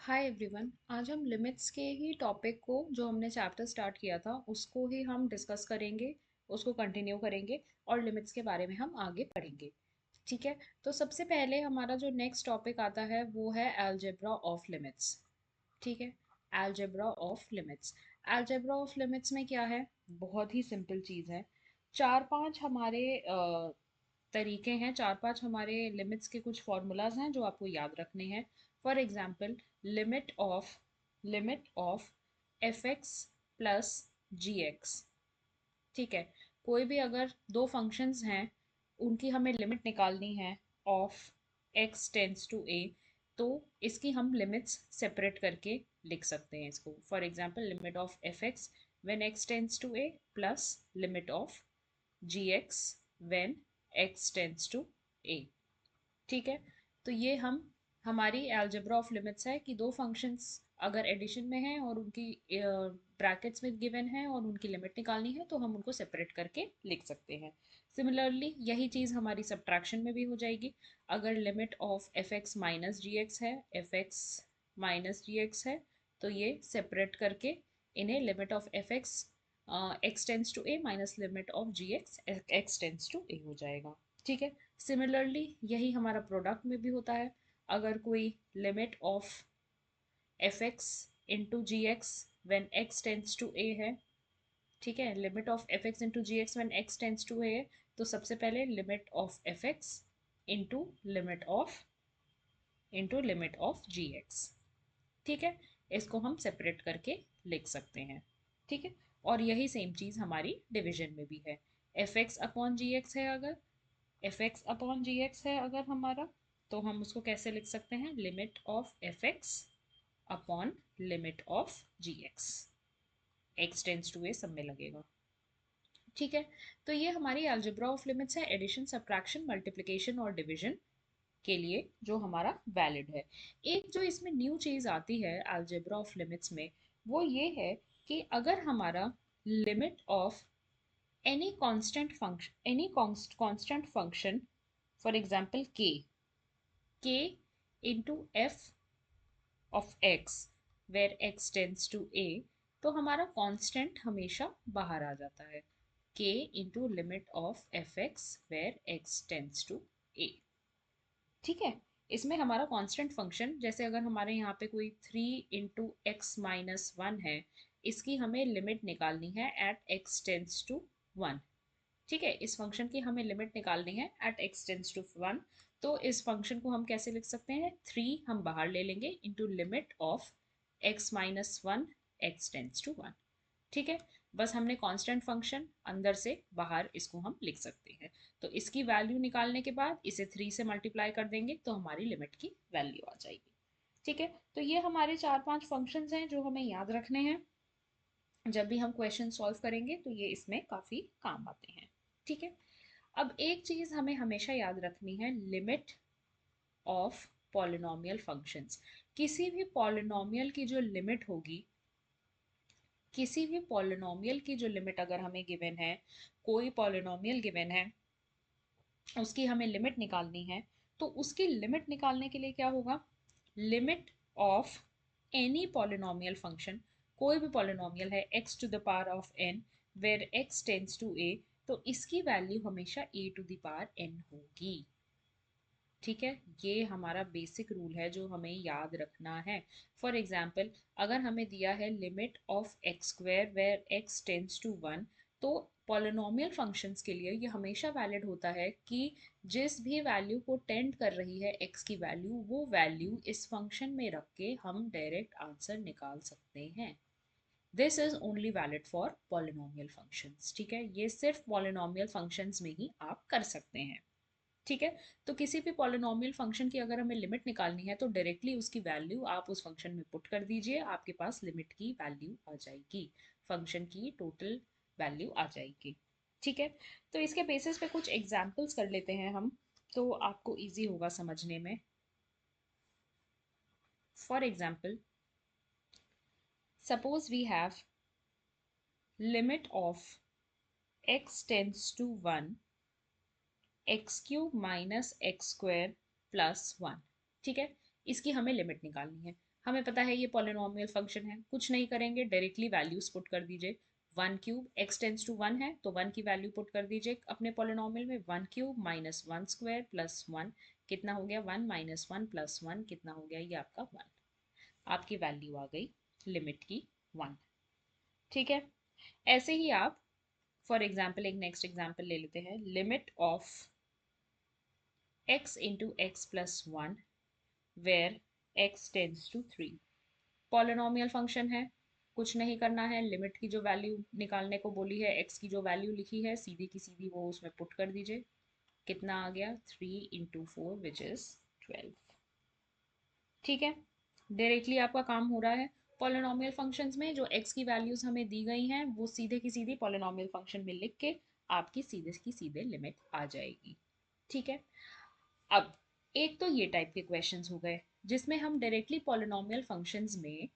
Hi everyone. आज हम limits के ही टॉपिक को जो हमने चैप्टर स्टार्ट किया था उसको ही हम डिस्कस करेंगे, उसको कंटिन्यू करेंगे और लिमिट्स के बारे में हम आगे पढ़ेंगे। ठीक है। तो सबसे पहले हमारा जो नेक्स्ट टॉपिक आता है वो है अलजेब्रा ऑफ लिमिट्स। ठीक है। Algebra of limits. Algebra of limits में क्या है? बहुत ही सिंपल चीज़ है। चार पांच हमारे तरीके हैं, चार पांच हमारे लिमिट्स के कुछ फॉर्मूलाज हैं जो आपको याद रखने हैं। For example, limit of F X plus G x. ठीक है। कोई भी अगर दो फंक्शंस हैं, उनकी हमें लिमिट निकालनी है ऑफ एक्स टेंस टू ए, तो इसकी हम लिमिट्स सेपरेट करके लिख सकते हैं इसको। For example, limit of F x when x tends to a plus limit of g x when x tends to a. ठीक है। तो ये हमारी अलजेब्रा ऑफ लिमिट्स है कि दो फंक्शंस अगर एडिशन में हैं और उनकी ब्रैकेट्स में गिवन है और उनकी लिमिट निकालनी है तो हम उनको सेपरेट करके लिख सकते हैं। सिमिलरली यही चीज़ हमारी सब्ट्रैक्शन में भी हो जाएगी। अगर limit of F x minus g x है, f x minus g x है, तो ये सेपरेट करके इन्हें limit of F x x tends to a minus limit of g x x tends to a हो जाएगा। ठीक है। सिमिलरली यही हमारा प्रोडक्ट में भी होता है। अगर कोई limit of F x into g x when x tends to a है, ठीक है, limit of F x into g x when x tends to a है, तो सबसे पहले limit of F x into limit of g x. ठीक है। इसको हम सेपरेट करके लिख सकते हैं। ठीक है। और यही सेम चीज़ हमारी डिविजन में भी है। एफ एक्स अपॉन जी एक्स है, अगर एफ एक्स अपॉन जी एक्स है अगर हमारा, तो हम उसको कैसे लिख सकते हैं? Limit of F x upon limit of g x. X tends to a सब में लगेगा। ठीक है। तो ये हमारी अलजेब्रा ऑफ लिमिट्स है, एडिशन, सब्ट्रैक्शन, मल्टीप्लिकेशन और डिविजन के लिए जो हमारा वैलिड है। एक जो इसमें न्यू चीज़ आती है अलजेब्रा ऑफ लिमिट्स में, वो ये है कि अगर हमारा limit of any constant function, for example k into f of x where x tends to a, तो हमारा कांस्टेंट हमेशा बाहर आ जाता है। k into limit of F X where x tends to a। ठीक है। इसमें हमारा कांस्टेंट फंक्शन, जैसे अगर हमारे यहाँ पे कोई 3 into x - 1 है, इसकी हमें लिमिट निकालनी है एट x टेंस टू 1। ठीक है। इस फंक्शन की हमें लिमिट निकालनी है एट एक्स टेंस टू 1। तो इस फंक्शन को हम कैसे लिख सकते हैं? 3 हम बाहर ले लेंगे into limit of x - 1 X tends to 1। ठीक है। बस हमने कांस्टेंट फंक्शन अंदर से बाहर इसको हम लिख सकते हैं। तो इसकी वैल्यू निकालने के बाद इसे 3 से मल्टीप्लाई कर देंगे तो हमारी लिमिट की वैल्यू आ जाएगी। ठीक है। तो ये हमारे चार पांच फंक्शंस हैं जो हमें याद रखने हैं। जब भी हम क्वेश्चन सॉल्व करेंगे तो ये इसमें काफ़ी काम आते हैं। ठीक है। अब एक चीज़ हमें हमेशा याद रखनी है, लिमिट ऑफ पॉलिनॉमियल फंक्शंस। किसी भी पॉलिनॉमियल की जो लिमिट होगी, किसी भी पॉलिनॉमियल की जो लिमिट अगर हमें गिवन है, कोई पॉलिनॉमियल गिवन है, उसकी हमें लिमिट निकालनी है, तो उसकी लिमिट निकालने के लिए क्या होगा? Limit of any polynomial function, कोई भी पॉलिनॉमियल है x to the power of n where x tends to a, तो इसकी वैल्यू हमेशा a to the power n होगी। ठीक है। ये हमारा बेसिक रूल है जो हमें याद रखना है। फॉर एग्जाम्पल, अगर हमें दिया है limit of X square where X tends to 1, तो पॉलिनॉमियल फंक्शंस के लिए ये हमेशा वैलिड होता है कि जिस भी वैल्यू को टेंड कर रही है एक्स की वैल्यू, वो वैल्यू इस फंक्शन में रख के हम डायरेक्ट आंसर निकाल सकते हैं। This is only valid for polynomial functions. ठीक है। ये सिर्फ पॉलिनॉमियल फंक्शंस में ही आप कर सकते हैं। ठीक है। तो किसी भी पॉलिनॉमियल फंक्शन की अगर हमें लिमिट निकालनी है तो डायरेक्टली उसकी वैल्यू आप उस फंक्शन में पुट कर दीजिए, आपके पास लिमिट की वैल्यू आ जाएगी, फंक्शन की टोटल वैल्यू आ जाएगी। ठीक है। तो इसके बेसिस पे कुछ एग्जांपल्स कर लेते हैं हम, तो आपको इजी होगा समझने में। For example, suppose we have limit of x tends to 1 X cube minus X square plus 1। ठीक है। इसकी हमें लिमिट निकालनी है। हमें पता है ये पॉलिनोमियल फंक्शन है, कुछ नहीं करेंगे, डायरेक्टली वैल्यूज पुट कर दीजिए। 1 क्यूब एक्स टेंस टू 1 है तो 1 की वैल्यू पुट कर दीजिए अपने पॉलिनोमियल में। 1 क्यूब माइनस 1 स्क्वायर प्लस 1 कितना हो गया, 1 माइनस 1 प्लस 1 कितना हो गया, ये आपका 1। आपकी वैल्यू आ गई लिमिट की 1। ठीक है, ऐसे ही आप फॉर एग्जाम्पल एक नेक्स्ट एग्जाम्पल ले लेते हैं। Limit of x into X plus 1 where x tends to 3। Polynomial function है, कुछ नहीं करना है, लिमिट की जो वैल्यू निकालने को बोली है, x की जो वैल्यू लिखी है सीधी की सीधी वो उसमें पुट कर दीजिए। कितना आ गया, 3 इंटू 4 विच इज 12। ठीक है, डायरेक्टली आपका काम हो रहा है। पॉलिनोमियल फंक्शंस में जो x की वैल्यूज हमें दी गई हैं वो सीधे की सीधी पॉलिनोमियल फंक्शन में लिख के आपकी सीधे की सीधे लिमिट आ जाएगी। ठीक है, अब एक तो ये टाइप के क्वेश्चंस हो गए जिसमें हम डायरेक्टली पॉलिनोमियल फंक्शंस में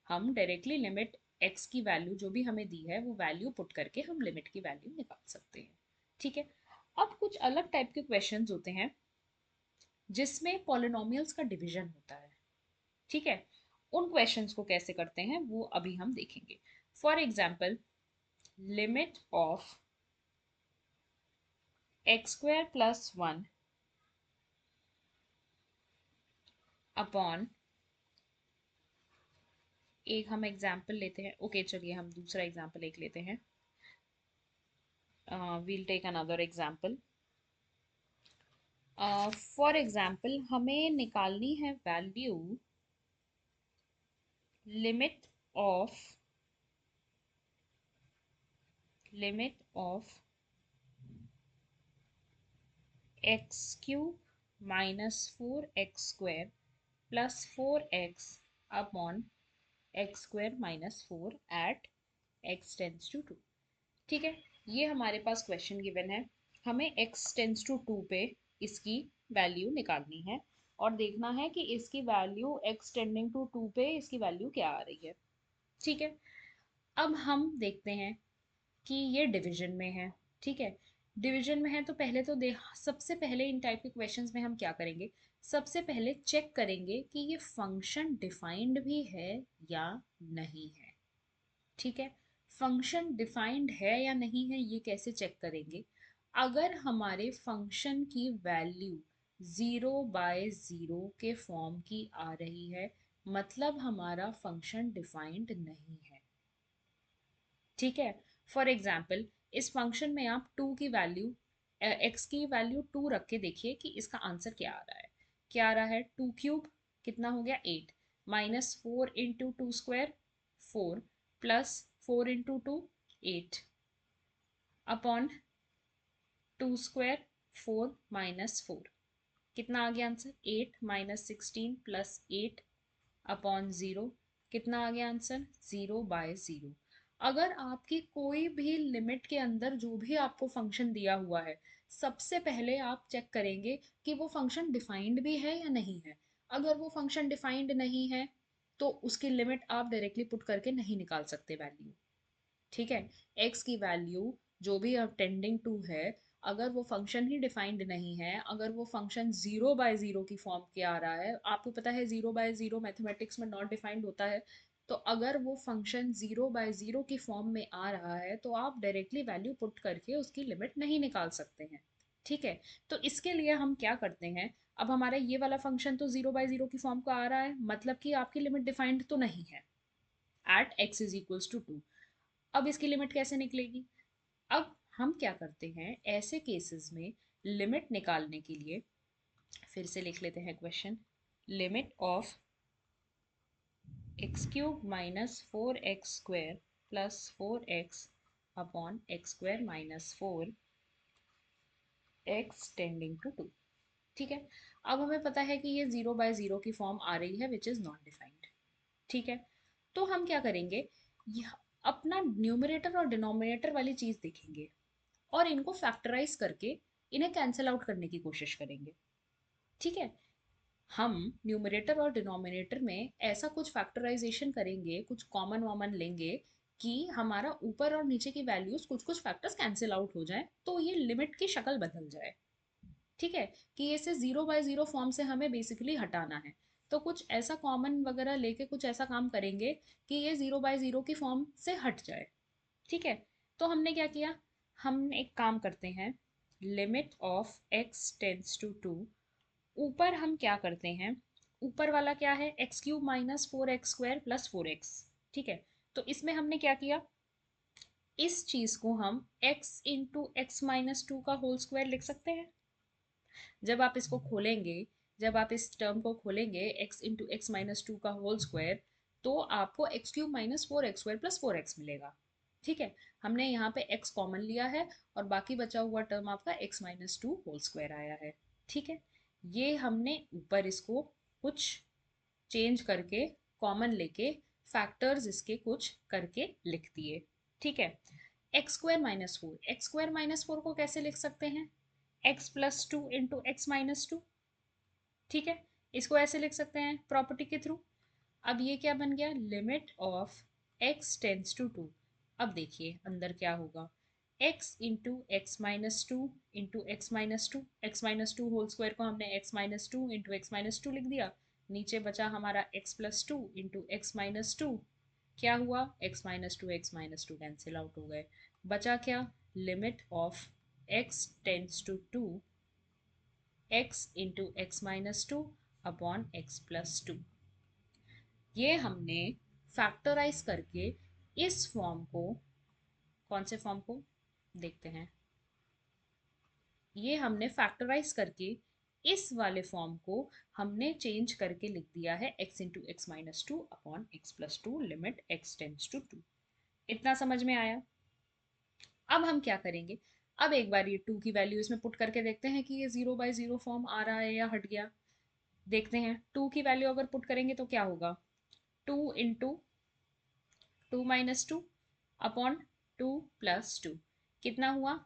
हम डायरेक्टली लिमिट x की वैल्यू जो भी हमें दी है वो वैल्यू पुट करके हम लिमिट की वैल्यू निकाल सकते हैं। ठीक है, अब कुछ अलग टाइप के क्वेश्चंस होते हैं जिसमें पॉलिनोमियल्स का डिवीजन होता है। ठीक है, उन क्वेश्चंस को कैसे करते हैं वो अभी हम देखेंगे। For example, limit of X square plus 1 upon, एक हम एग्जाम्पल लेते हैं। ओके चलिए हम दूसरा एग्जाम्पल एक लेते हैं। We'll take another example. For example हमें निकालनी है value limit of X cube minus 4x² plus 4x upon X square minus 4 at x tends to 2। ठीक है, ये हमारे पास क्वेश्चन गिवन है। हमें x टेंस टू 2 पे इसकी वैल्यू निकालनी है और देखना है कि इसकी वैल्यू x टेंडिंग टू 2 पे इसकी वैल्यू क्या आ रही है। ठीक है, अब हम देखते हैं कि ये डिवीजन में है। ठीक है, डिवीजन में है तो पहले तो देख, सबसे पहले इन टाइप के क्वेश्चंस में हम क्या करेंगे, सबसे पहले चेक करेंगे कि ये फंक्शन डिफाइंड भी है या नहीं है। ठीक है, फंक्शन डिफाइंड है या नहीं है ये कैसे चेक करेंगे, अगर हमारे फंक्शन की वैल्यू 0/0 के फॉर्म की आ रही है मतलब हमारा फंक्शन डिफाइंड नहीं है। ठीक है, फॉर एग्जाम्पल इस फंक्शन में आप 2 की वैल्यू x की वैल्यू 2 रख के देखिए कि इसका आंसर क्या आ रहा है। क्या आ रहा है, 2 क्यूब कितना हो गया 8 minus 4 into 2 square 4 plus 4 into 2 8 upon 2 square 4 minus 4 कितना आ गया आंसर, 8 माइनस 16 प्लस 8 अपॉन 0 कितना आ गया आंसर, 0/0। अगर आपकी कोई भी लिमिट के अंदर जो भी आपको फंक्शन दिया हुआ है सबसे पहले आप चेक करेंगे कि वो फंक्शन डिफाइंड भी है या नहीं है। अगर वो फंक्शन डिफाइंड नहीं है तो उसकी लिमिट आप डायरेक्टली पुट करके नहीं निकाल सकते वैल्यू। ठीक है, x की वैल्यू जो भी अब टेंडिंग टू है, अगर वो फंक्शन ही डिफाइंड नहीं है, अगर वो फंक्शन 0/0 की फॉर्म के आ रहा है, आपको पता है 0/0 मैथमेटिक्स में नॉट डिफाइंड होता है, तो अगर वो फंक्शन 0/0 की फॉर्म में आ रहा है तो आप डायरेक्टली वैल्यू पुट करके उसकी लिमिट नहीं निकाल सकते हैं। ठीक है, तो इसके लिए हम क्या करते हैं, अब हमारा ये वाला फंक्शन तो 0/0 की फॉर्म का आ रहा है मतलब कि आपकी लिमिट डिफाइंड तो नहीं है at x is equals to 2। अब इसकी लिमिट कैसे निकलेगी, अब हम क्या करते हैं ऐसे केसेस में लिमिट निकालने के लिए, फिर से लिख लेते हैं question. Limit of X cube minus 4x² plus 4x upon X square minus 4 x tending to 2। ठीक है, अब हमें पता है कि ये 0/0 की फॉर्म आ रही है विच इज नॉट डिफाइंड। ठीक है, तो हम क्या करेंगे, अपना न्यूमरेटर और डिनोमिनेटर वाली चीज देखेंगे और इनको फैक्टराइज करके इन्हें कैंसिल आउट करने की कोशिश करेंगे। ठीक है, हम न्यूमरेटर और डिनोमिनेटर में ऐसा कुछ फैक्टराइजेशन करेंगे, कुछ कॉमन वॉमन लेंगे कि हमारा ऊपर और नीचे की वैल्यूज कुछ कुछ फैक्टर्स कैंसिल आउट हो जाए तो ये लिमिट की शक्ल बदल जाए। ठीक है, कि इसे 0/0 फॉर्म से हमें बेसिकली हटाना है। तो कुछ ऐसा कॉमन वगैरह लेके कुछ ऐसा काम करेंगे कि ये 0/0 की फॉर्म से हट जाए। ठीक है, तो हमने क्या किया, हम एक काम करते हैं, limit of x tends to 2, ऊपर हम क्या करते हैं, ऊपर वाला क्या है, x cube minus 4x² plus 4x। ठीक है, तो इसमें हमने क्या किया, इस चीज को हम x into X minus to का होल स्क्वायर लिख सकते हैं। जब आप इसको खोलेंगे, जब आप इस टर्म को खोलेंगे x into X minus to का होल स्क्वायर, तो आपको x cube minus 4x² plus 4x मिलेगा। ठीक है, हमने यहाँ पे x कॉमन लिया है और बाकी बचा हुआ टर्म आपका x minus two whole square आया है। ठीक है, ये हमने ऊपर इसको कुछ चेंज करके कॉमन लेके फैक्टर्स इसके कुछ करके लिख दिए। ठीक है, x² - 4, x² - 4 को कैसे लिख सकते हैं, x plus two into X minus to. ठीक है, इसको ऐसे लिख सकते हैं प्रॉपर्टी के थ्रू। अब ये क्या बन गया, limit of x tends to 2। अब देखिए अंदर क्या होगा, x into X minus two into X minus two, X minus two whole square को हमने x minus two into X minus two लिख दिया। नीचे बचा हमारा x plus two into X minus two. क्या हुआ, x minus two cancel out हो गए। बचा क्या, limit of x tends to 2, x into X minus two upon X plus to. ये हमने फैक्टराइज करके इस फॉर्म को, कौन से फॉर्म को देखते हैं, ये हमने फैक्टराइज करके इस वाले फॉर्म को हमने चेंज करके लिख दिया है x into X minus two upon X plus two, limit x tends to 2। इतना समझ में आया। अब हम क्या करेंगे, अब एक बार ये 2 की वैल्यू इसमें पुट करके देखते हैं कि ये 0/0 फॉर्म आ रहा है या हट गया। देखते हैं 2 की वैल्यू अगर पुट करेंगे तो क्या होगा, 2 इंटू 2 - 2 अपॉन 2 + 2 कितना हुआ,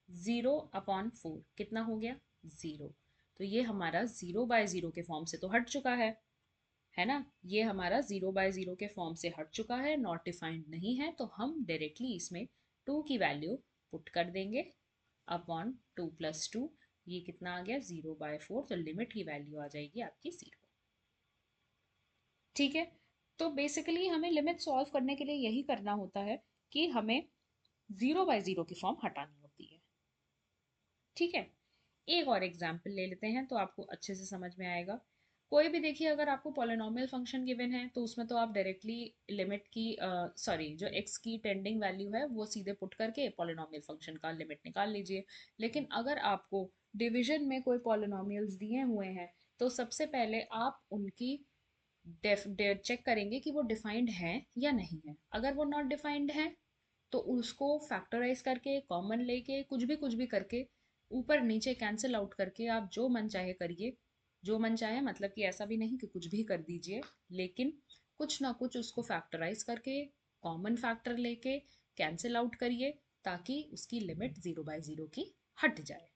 0/4 कितना हो गया, 0। तो ये हमारा 0/0 के फॉर्म से तो हट चुका है ना, ये हमारा 0/0 के फॉर्म से हट चुका है, नॉट डिफाइंड नहीं है, तो हम डायरेक्टली इसमें 2 की वैल्यू पुट कर देंगे अपॉन 2 + 2। ये कितना आ गया, 0/4, तो लिमिट की वैल्यू आ जाएगी आपकी 0। ठीक है, तो बेसिकली हमें लिमिट सॉल्व करने के लिए यही करना होता है कि हमें 0/0 की फॉर्म हटानी होती है। ठीक है, एक और एग्जाम्पल ले लेते हैं तो आपको अच्छे से समझ में आएगा। कोई भी देखिए, अगर आपको पॉलिनॉमियल फंक्शन गिवन है तो उसमें तो आप डायरेक्टली लिमिट की, सॉरी, जो x की टेंडिंग वैल्यू है वो सीधे पुट करके पॉलिनॉमियल फंक्शन का लिमिट निकाल लीजिए। लेकिन अगर आपको डिवीजन में कोई पॉलिनॉमियल्स दिए हुए हैं तो सबसे पहले आप उनकी चेक करेंगे कि वो डिफाइंड हैं या नहीं है। अगर वो नॉट डिफाइंड है तो उसको फैक्टराइज करके, कॉमन लेके, कुछ भी करके, ऊपर नीचे कैंसिल आउट करके आप जो मन चाहे करिए। जो मन चाहे मतलब कि ऐसा भी नहीं कि कुछ भी कर दीजिए, लेकिन कुछ ना कुछ उसको फैक्टराइज करके, कॉमन फैक्टर लेके कैंसिल आउट करिए, ताकि उसकी लिमिट 0/0 की हट जाए।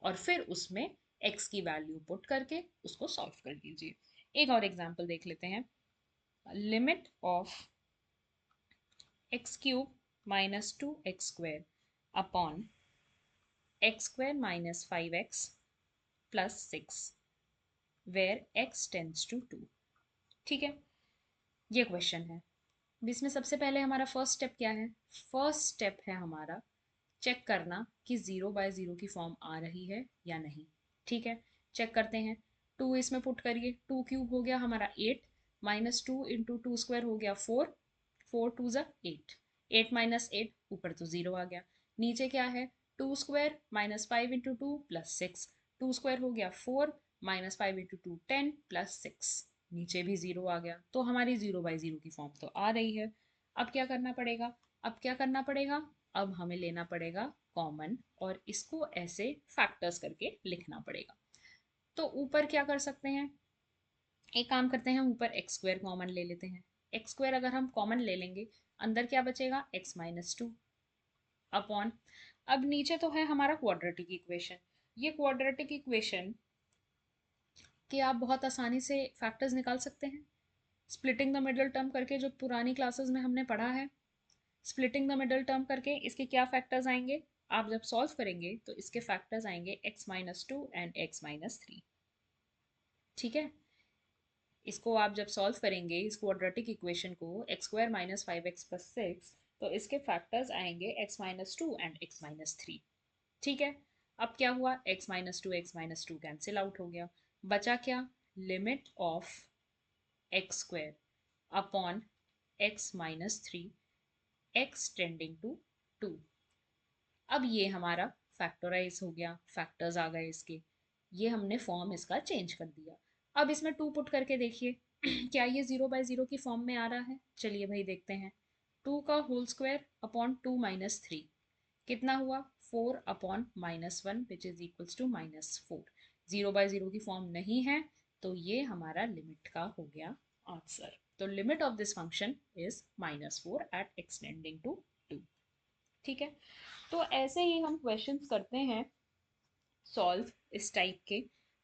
और फिर उसमें x की वैल्यू पुट करके उसको सॉल्व कर लीजिए। एक और एग्जांपल देख लेते हैं, limit of x³ - 2x² upon x² - 5x plus 6 where x tends to 2। ठीक है, ये क्वेश्चन है। अब इसमें सबसे पहले हमारा फर्स्ट स्टेप क्या है, फर्स्ट स्टेप है हमारा चेक करना कि 0/0 की फॉर्म आ रही है या नहीं। ठीक है, चेक करते हैं। 2 इसमें पुट करिए, 2³ हो गया हमारा 8, -2 इंटू 2² हो गया 4, 4 × 2 = 8, 8 - 8 ऊपर तो 0 आ गया। नीचे क्या है, 2² -5 इंटू 2 प्लस 6, 2² हो गया 4, -5 इंटू 2 10 प्लस 6, नीचे भी 0 आ गया। तो हमारी 0/0 की फॉर्म तो आ रही है। अब क्या करना पड़ेगा, अब क्या करना पड़ेगा, अब हमें लेना पड़ेगा कॉमन और इसको ऐसे फैक्टर्स करके लिखना पड़ेगा। तो ऊपर क्या कर सकते हैं, एक काम करते हैं, ऊपर x² कॉमन ले लेते हैं। x² अगर हम कॉमन ले लेंगे, अंदर क्या बचेगा, x माइनस टू अपॉन, अब नीचे तो है हमारा क्वाड्रेटिक इक्वेशन। ये क्वाड्रेटिक इक्वेशन कि आप बहुत आसानी से फैक्टर्स निकाल सकते हैं, स्प्लिटिंग द मिडल टर्म करके, जो पुरानी क्लासेस में हमने पढ़ा है। स्प्लिटिंग द मिडल टर्म करके इसके क्या फैक्टर्स आएंगे, आप जब सॉल्व करेंगे तो इसके फैक्टर्स आएंगे x - 2 एंड x - 3। ठीक है, इसको आप जब सॉल्व करेंगे इस क्वाड्रेटिक इक्वेशन को एक्स स्क्वायर माइनस 5x+6, तो इसके फैक्टर्स आएंगे x-2 एंड x-3। ठीक है, अब क्या हुआ, x-2 कैंसिल आउट हो गया, बचा क्या, limit of X square upon x-3 x tending to 2। अब ये हमारा फैक्टराइज हो गया, फैक्टर्स आ गए इसके, ये हमने फॉर्म इसका चेंज कर दिया। अब इसमें 2 पुट करके देखिए क्या ये 0/0 की फॉर्म में आ रहा है, चलिए भाई देखते हैं। 2 का होल स्क्वायर अपॉन 2 - 3 कितना हुआ, 4 upon -1 which is equals to -4। 0/0 की फॉर्म नहीं है, तो ये हमारा लिमिट का हो गया आंसर। तो limit of this function is -4 at X tending to 2। ठीक है, तो ऐसे ही हम क्वेश्चंस करते हैं सॉल्व इस टाइप के।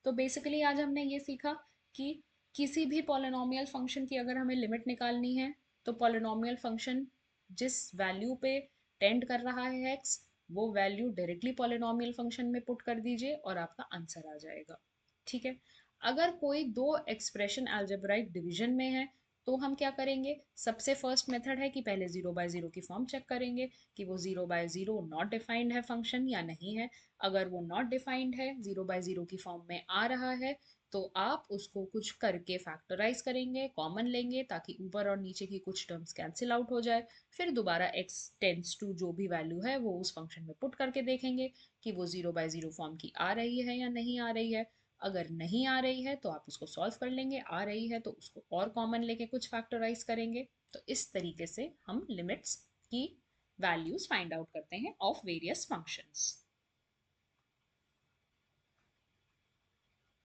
तो बेसिकली आज हमने ये सीखा कि किसी भी पॉलिनॉमियल फंक्शन की अगर हमें लिमिट निकालनी है, तो पॉलिनॉमियल फंक्शन जिस वैल्यू पे टेंड कर रहा है एक्स, वो वैल्यू डायरेक्टली पॉलिनॉमियल फंक्शन में पुट कर दीजिए और आपका आंसर आ जाएगा। ठीक है, अगर कोई दो एक्सप्रेशन अलजेब्राइक डिवीजन में है, तो हम क्या करेंगे, सबसे फर्स्ट मेथड है कि पहले 0/0 की फॉर्म चेक करेंगे कि वो 0/0 नॉट डिफाइंड है फंक्शन या नहीं है। अगर वो नॉट डिफाइंड है, 0/0 की फॉर्म में आ रहा है, तो आप उसको कुछ करके फैक्टराइज करेंगे, कॉमन लेंगे ताकि ऊपर और नीचे की कुछ टर्म्स कैंसिल आउट हो जाए। फिर दोबारा x टेंड्स टू जो भी वैल्यू है वो उस फंक्शन में पुट करके देखेंगे कि वो 0/0 फॉर्म की आ रही है या नहीं आ रही है। अगर नहीं आ रही है तो आप उसको सॉल्व कर लेंगे, आ रही है तो उसको और कॉमन लेके कुछ फैक्टराइज करेंगे। तो इस तरीके से हम लिमिट्स की वैल्यूज फाइंड आउट करते हैं ऑफ वेरियस फंक्शंस।